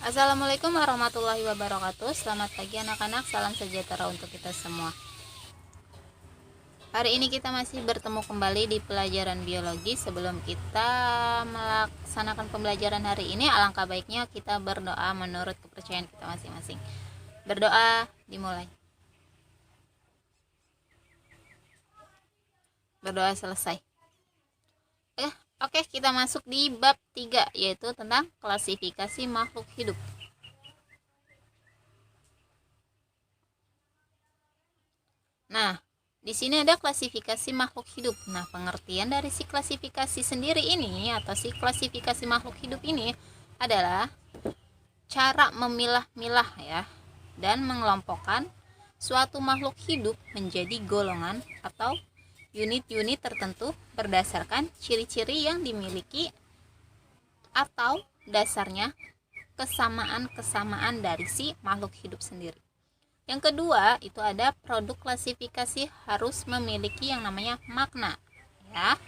Assalamualaikum warahmatullahi wabarakatuh. Selamat pagi anak-anak, salam sejahtera untuk kita semua. Hari ini kita masih bertemu kembali di pelajaran biologi. Sebelum kita melaksanakan pembelajaran hari ini, alangkah baiknya kita berdoa menurut kepercayaan kita masing-masing. Berdoa dimulai. Berdoa selesai. Oke, kita masuk di bab 3, yaitu tentang klasifikasi makhluk hidup. Nah, di sini ada klasifikasi makhluk hidup. Nah, pengertian dari si klasifikasi sendiri ini atau si klasifikasi makhluk hidup ini adalah cara memilah-milah ya dan mengelompokkan suatu makhluk hidup menjadi golongan atau unit-unit tertentu berdasarkan ciri-ciri yang dimiliki atau dasarnya kesamaan-kesamaan dari si makhluk hidup sendiri. Yang kedua, itu ada produk klasifikasi harus memiliki yang namanya makna, ya.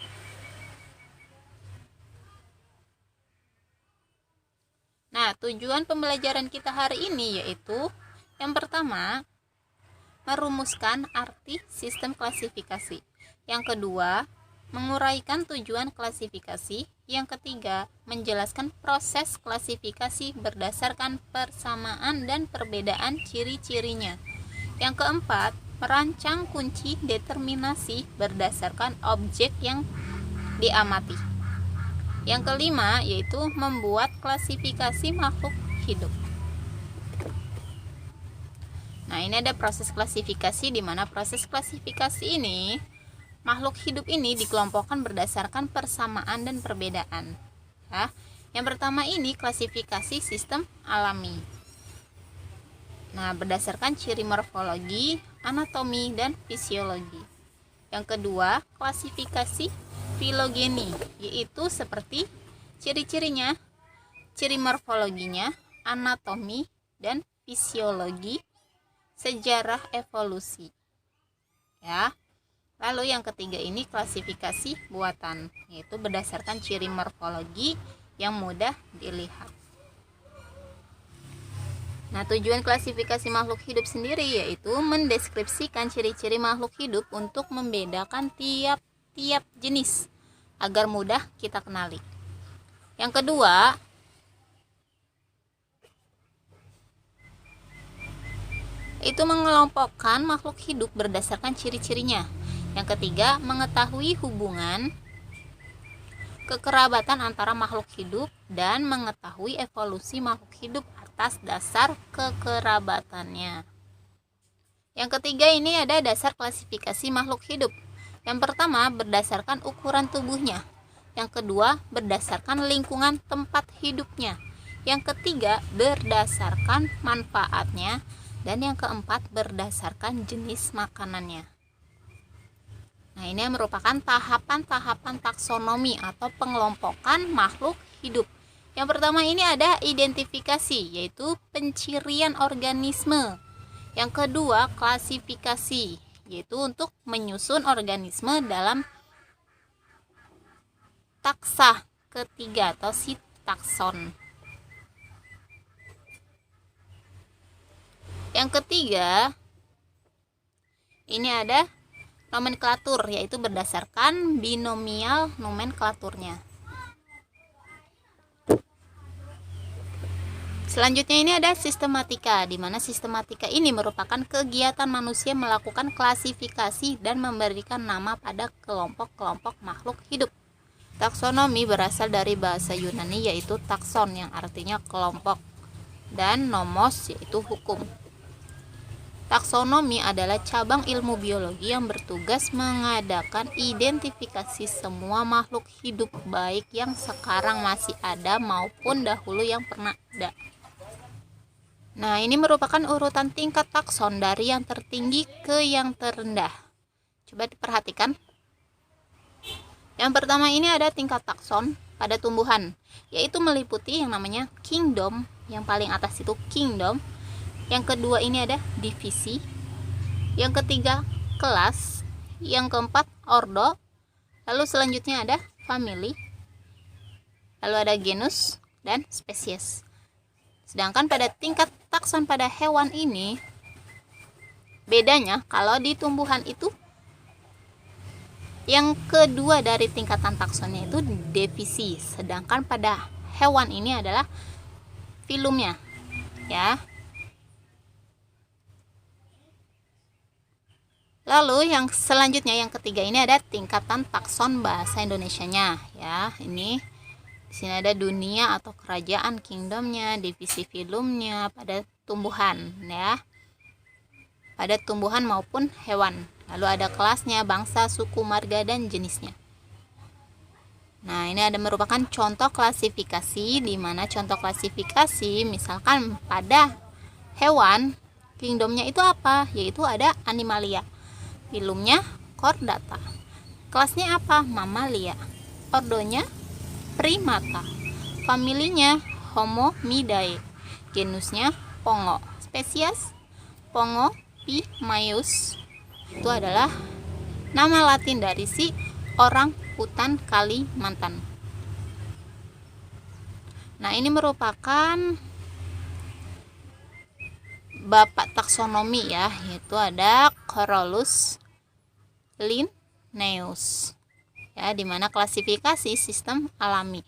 Nah, tujuan pembelajaran kita hari ini yaitu yang pertama, merumuskan arti sistem klasifikasi. Yang kedua, menguraikan tujuan klasifikasi. Yang ketiga, menjelaskan proses klasifikasi berdasarkan persamaan dan perbedaan ciri-cirinya. Yang keempat, merancang kunci determinasi berdasarkan objek yang diamati. Yang kelima, yaitu membuat klasifikasi makhluk hidup. Nah, ini ada proses klasifikasi, di mana proses klasifikasi ini makhluk hidup ini dikelompokkan berdasarkan persamaan dan perbedaan. Ya. Yang pertama ini klasifikasi sistem alami. Nah, berdasarkan ciri morfologi, anatomi, dan fisiologi. Yang kedua, klasifikasi filogeni, yaitu seperti ciri-cirinya, ciri morfologinya, anatomi, dan fisiologi, sejarah evolusi. Ya. Lalu yang ketiga ini klasifikasi buatan, yaitu berdasarkan ciri morfologi yang mudah dilihat. Nah, tujuan klasifikasi makhluk hidup sendiri yaitu mendeskripsikan ciri-ciri makhluk hidup untuk membedakan tiap jenis agar mudah kita kenali. Yang kedua, itu mengelompokkan makhluk hidup berdasarkan ciri-cirinya. Yang ketiga, mengetahui hubungan kekerabatan antara makhluk hidup dan mengetahui evolusi makhluk hidup atas dasar kekerabatannya. Yang ketiga ini ada dasar klasifikasi makhluk hidup. Yang pertama, berdasarkan ukuran tubuhnya. Yang kedua, berdasarkan lingkungan tempat hidupnya. Yang ketiga, berdasarkan manfaatnya. Dan yang keempat, berdasarkan jenis makanannya. Nah, ini merupakan tahapan-tahapan taksonomi atau pengelompokan makhluk hidup. Yang pertama ini ada identifikasi, yaitu pencirian organisme. Yang kedua, klasifikasi, yaitu untuk menyusun organisme dalam taksa. Ketiga atau si takson. Yang ketiga, ini ada nomenklatur, yaitu berdasarkan binomial nomenklaturnya. Selanjutnya ini ada sistematika, di mana sistematika ini merupakan kegiatan manusia melakukan klasifikasi dan memberikan nama pada kelompok-kelompok makhluk hidup. Taksonomi berasal dari bahasa Yunani yaitu takson yang artinya kelompok, dan nomos yaitu hukum. Taksonomi adalah cabang ilmu biologi yang bertugas mengadakan identifikasi semua makhluk hidup baik yang sekarang masih ada maupun dahulu yang pernah ada. Nah, ini merupakan urutan tingkat takson dari yang tertinggi ke yang terendah. Coba diperhatikan. Yang pertama ini ada tingkat takson pada tumbuhan, yaitu meliputi yang namanya kingdom, yang paling atas itu kingdom. Yang kedua ini ada divisi. Yang ketiga kelas. Yang keempat ordo. Lalu selanjutnya ada family. Lalu ada genus dan spesies. Sedangkan pada tingkat takson pada hewan ini, bedanya kalau di tumbuhan itu yang kedua dari tingkatan taksonnya itu divisi, sedangkan pada hewan ini adalah filumnya, ya. Lalu yang selanjutnya, yang ketiga ini ada tingkatan takson bahasa Indonesianya, ya. Ini di sini ada dunia atau kerajaan, kingdomnya, divisi filumnya pada tumbuhan, ya. Pada tumbuhan maupun hewan. Lalu ada kelasnya, bangsa, suku, marga, dan jenisnya. Nah, ini ada merupakan contoh klasifikasi, di mana contoh klasifikasi misalkan pada hewan, kingdomnya itu apa? Yaitu ada animalia. Filumnya Chordata. Kelasnya apa? Mamalia. Ordonya Primata. Familinya Homomidae. Genusnya Pongo. Spesies Pongo pimaeus. Itu adalah nama Latin dari si orang hutan Kalimantan. Nah, ini merupakan bapak taksonomi, ya, yaitu ada Carolus Linnaeus, ya, dimana klasifikasi sistem alami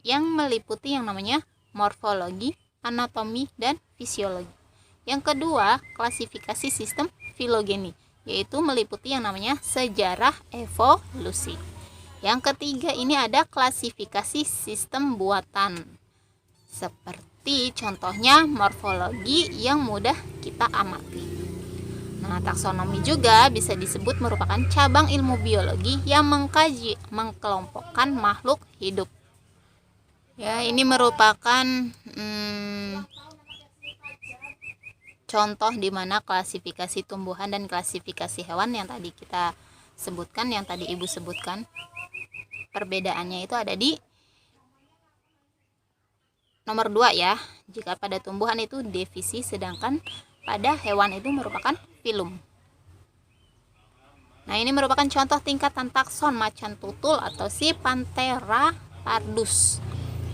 yang meliputi yang namanya morfologi, anatomi, dan fisiologi. Yang kedua, klasifikasi sistem filogeni, yaitu meliputi yang namanya sejarah evolusi. Yang ketiga ini ada klasifikasi sistem buatan, seperti contohnya morfologi yang mudah kita amati. Nah, taksonomi juga bisa disebut merupakan cabang ilmu biologi yang mengkaji, mengkelompokkan makhluk hidup. Ya, ini merupakan contoh di mana klasifikasi tumbuhan dan klasifikasi hewan yang tadi kita sebutkan, yang tadi Ibu sebutkan. Perbedaannya itu ada di nomor 2, ya. Jika pada tumbuhan itu divisi, sedangkan pada hewan itu merupakan filum. Nah, ini merupakan contoh tingkatan takson macan tutul atau si Panthera pardus.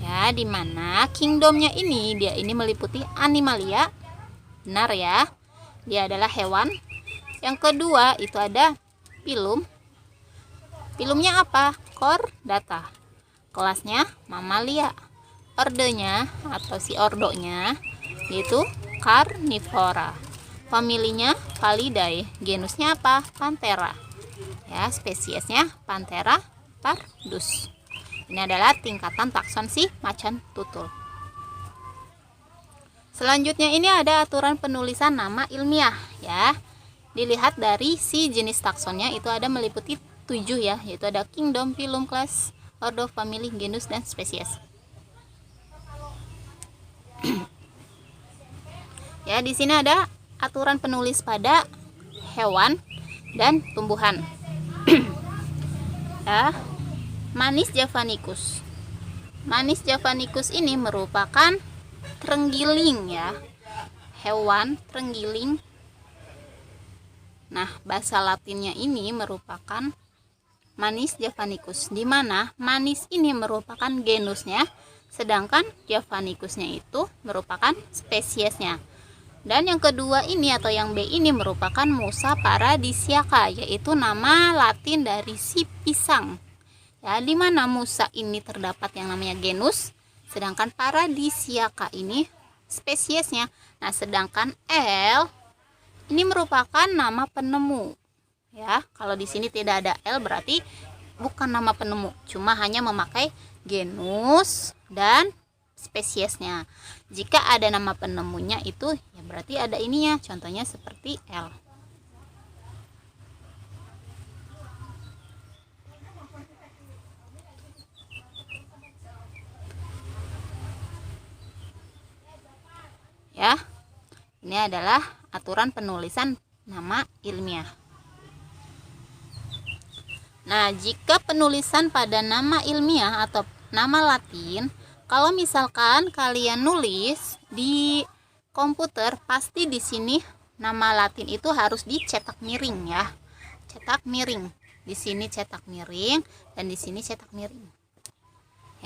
Ya, di mana kingdomnya ini dia ini meliputi animalia. Benar, ya. Dia adalah hewan. Yang kedua itu ada filum. Filumnya apa? Chordata. Kelasnya mamalia. Ordenya atau si ordonya yaitu Carnivora. Familinya Falidae. Genusnya apa? Panthera. Ya, spesiesnya Panthera pardus. Ini adalah tingkatan takson si macan tutul. Selanjutnya ini ada aturan penulisan nama ilmiah, ya. Dilihat dari si jenis taksonnya itu ada meliputi 7, ya, yaitu ada kingdom, filum, class, ordo, family, genus, dan spesies. Ya, di sini ada aturan penulis pada hewan dan tumbuhan. Ya, Manis javanicus. Manis javanicus ini merupakan terenggiling, ya, hewan terenggiling. Nah, bahasa Latinnya ini merupakan Manis javanicus, di mana manis ini merupakan genusnya, sedangkan javanicusnya itu merupakan spesiesnya. Dan yang kedua ini atau yang B ini merupakan Musa paradisiaca, yaitu nama Latin dari si pisang. Ya, di mana Musa ini terdapat yang namanya genus, sedangkan paradisiaca ini spesiesnya. Nah, sedangkan L ini merupakan nama penemu. Ya, kalau di sini tidak ada L berarti bukan nama penemu, cuma hanya memakai genus dan spesiesnya. Jika ada nama penemunya itu ya berarti ada ininya, contohnya seperti L. Ya, ini adalah aturan penulisan nama ilmiah. Nah, jika penulisan pada nama ilmiah atau nama Latin, kalau misalkan kalian nulis di komputer, pasti di sini nama Latin itu harus dicetak miring, ya. Cetak miring. Di sini cetak miring dan di sini cetak miring.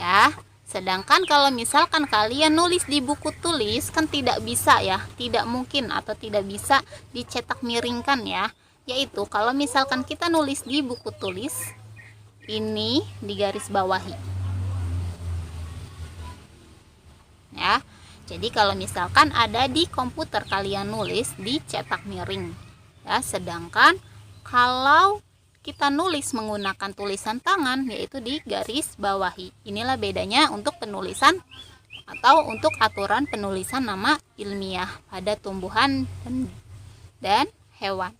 Ya, Sedangkan kalau misalkan kalian nulis di buku tulis kan tidak bisa ya, tidak mungkin atau tidak bisa dicetak miringkan ya. Yaitu kalau misalkan kita nulis di buku tulis, ini digaris bawahi. Ya. Jadi kalau misalkan ada di komputer kalian nulis dicetak miring. Ya, sedangkan kalau kita nulis menggunakan tulisan tangan yaitu di garis bawahi. Inilah bedanya untuk penulisan atau untuk aturan penulisan nama ilmiah pada tumbuhan dan hewan.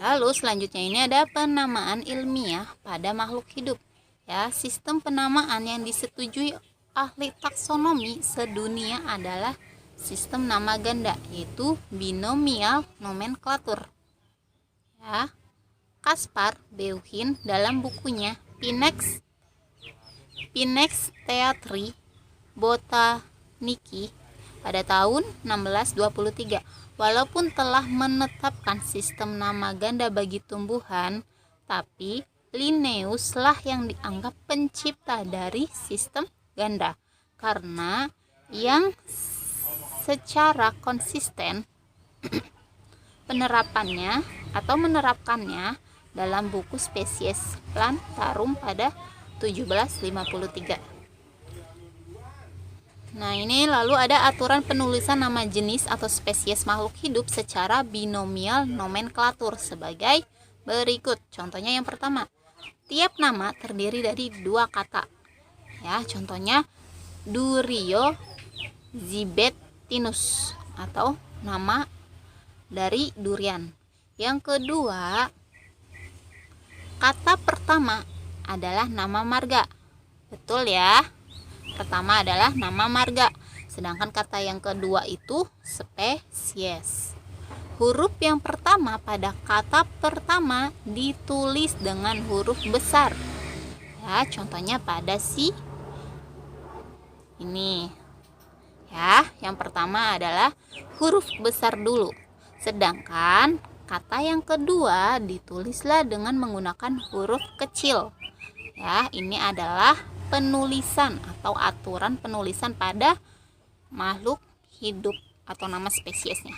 Lalu selanjutnya ini ada penamaan ilmiah pada makhluk hidup. Ya, sistem penamaan yang disetujui ahli taksonomi sedunia adalah sistem nama ganda yaitu binomial nomenklatur. Ya. Kaspar Beuhin dalam bukunya Pinax Theatri Botaniki pada tahun 1623, walaupun telah menetapkan sistem nama ganda bagi tumbuhan, tapi Linnaeus lah yang dianggap pencipta dari sistem ganda karena yang secara konsisten menerapkannya dalam buku Spesies Plantarum pada 1753. Nah, ini lalu ada aturan penulisan nama jenis atau spesies makhluk hidup secara binomial nomenklatur sebagai berikut. Contohnya yang pertama, tiap nama terdiri dari dua kata. Ya, contohnya Durio zibetinus atau nama dari durian. Yang kedua, kata pertama adalah nama marga. Betul ya? Pertama adalah nama marga. Sedangkan kata yang kedua itu spesies. Huruf yang pertama pada kata pertama ditulis dengan huruf besar. Ya, contohnya pada si ini. Ya, yang pertama adalah huruf besar dulu. Sedangkan kata yang kedua ditulislah dengan menggunakan huruf kecil. Ya, ini adalah penulisan atau aturan penulisan pada makhluk hidup atau nama spesiesnya.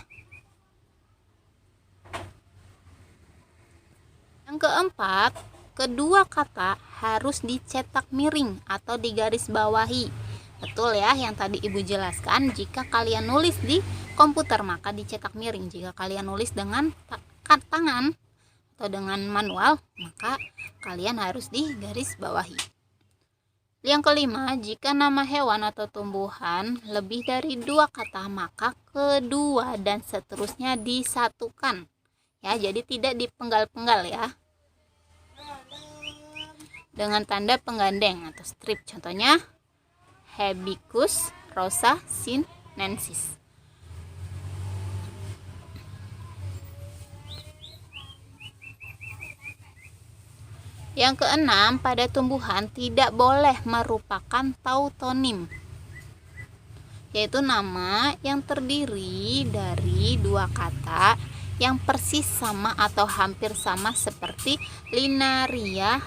Yang keempat, kedua kata harus dicetak miring atau digaris bawahi. Betul ya, yang tadi Ibu jelaskan, jika kalian nulis di komputer maka dicetak miring. Jika kalian nulis dengan tangan atau dengan manual, maka kalian harus digaris bawahi. Yang kelima, jika nama hewan atau tumbuhan lebih dari dua kata, maka kedua dan seterusnya disatukan. Ya, jadi tidak dipenggal-penggal ya. Dengan tanda penggandeng atau strip. Contohnya Hibiscus rosa sinensis. Yang keenam, pada tumbuhan tidak boleh merupakan tautonim, yaitu nama yang terdiri dari dua kata yang persis sama atau hampir sama seperti linaria.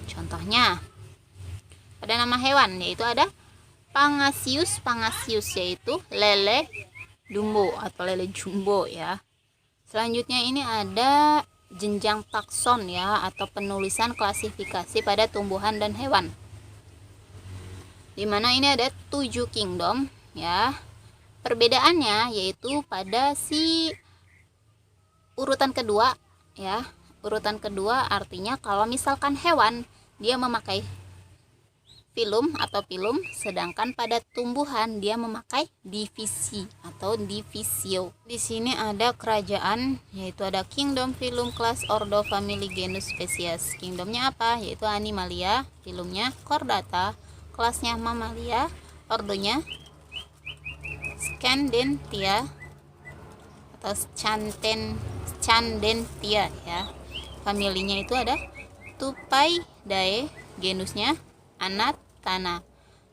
Contohnya pada nama hewan yaitu ada Pangasius yaitu lele dumbo atau lele jumbo ya. Selanjutnya ini ada jenjang takson ya atau penulisan klasifikasi pada tumbuhan dan hewan. Dimana ini ada 7 kingdom ya. Perbedaannya yaitu pada si urutan kedua ya. Urutan kedua artinya kalau misalkan hewan dia memakai filum atau pilum, sedangkan pada tumbuhan dia memakai divisi atau divisio. Di sini ada kerajaan yaitu ada kingdom, filum, class, ordo, family, genus, species. Kingdomnya apa? Yaitu Animalia, filumnya Chordata, kelasnya Mammalia, ordonya Scandentia atau Scandentia ya. Familinya itu ada Tupaidae, genusnya Anatana.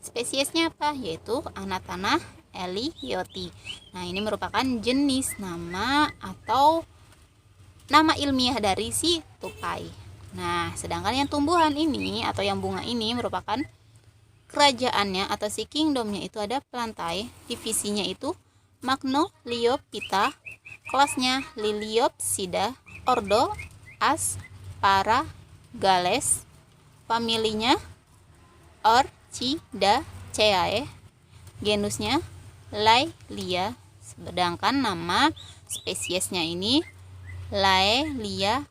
Spesiesnya apa? Yaitu Anatana ellioti. Nah, ini merupakan jenis nama atau nama ilmiah dari si tupai. Nah, sedangkan yang tumbuhan ini atau yang bunga ini merupakan kerajaannya atau si kingdomnya itu ada plantae, divisinya itu Magnoliophyta, kelasnya Liliopsida, ordo Asparagales, familinya Orchidaceae, genusnya Laelia, sedangkan nama spesiesnya ini Laelia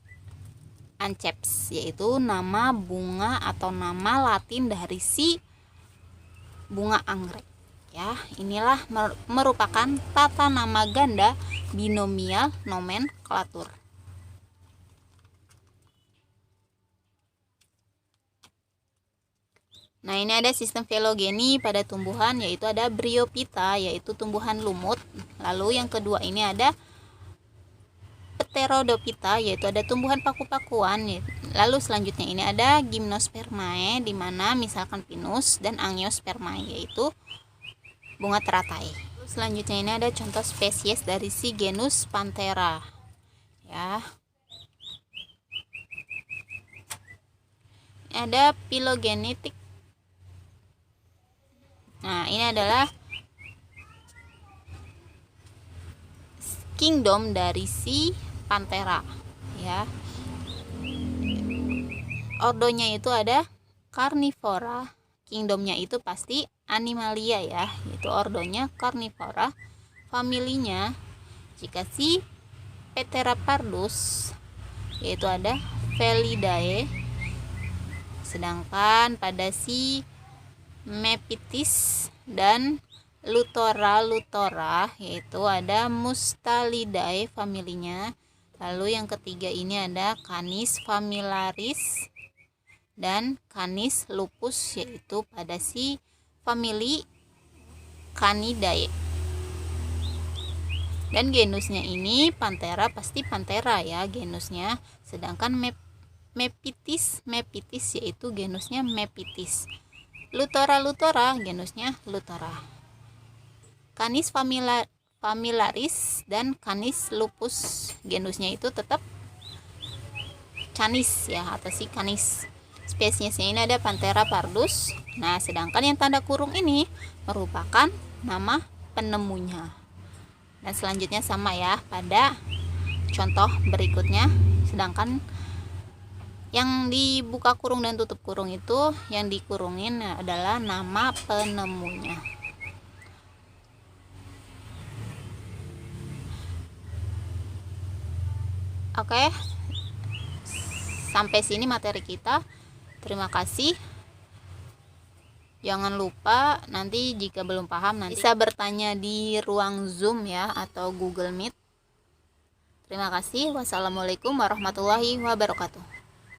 anceps, yaitu nama bunga atau nama latin dari si bunga anggrek. Ya, inilah merupakan tata nama ganda binomial nomenklatur. Nah, ini ada sistem filogeni pada tumbuhan, yaitu ada Bryophyta, yaitu tumbuhan lumut. Lalu yang kedua ini ada Pterodophyta, yaitu ada tumbuhan paku-pakuan. Lalu selanjutnya ini ada Gymnospermae, di mana misalkan Pinus, dan Angiospermae, yaitu bunga teratai. Selanjutnya ini ada contoh spesies dari si genus Panthera. Ya. Ini ada phylogenetic. Nah, ini adalah kingdom dari si Panthera, ya. Ordonya itu ada Carnivora, kingdomnya itu pasti Animalia ya, yaitu ordonya Carnivora. Familinya jika si Pteropardus yaitu ada Felidae, sedangkan pada si Mephitis dan Lutora yaitu ada Mustalidae familinya. Lalu yang ketiga ini ada Canis famillaris dan Canis lupus, yaitu pada si famili Canidae. Dan genusnya ini Panthera, pasti Panthera ya genusnya. Sedangkan Mephitis yaitu genusnya Mephitis. Lutora genusnya Lutora. Canis famillaris dan Canis lupus genusnya itu tetap Canis ya, atau si Canis. Spesiesnya ini ada Panthera pardus. Nah, sedangkan yang tanda kurung ini merupakan nama penemunya. Dan selanjutnya sama ya pada contoh berikutnya. Sedangkan yang dibuka kurung dan tutup kurung itu yang dikurungin adalah nama penemunya. Oke, sampai sini materi kita. Terima kasih. Jangan lupa nanti jika belum paham nanti bisa bertanya di ruang Zoom ya atau Google Meet. Terima kasih. Wassalamualaikum warahmatullahi wabarakatuh.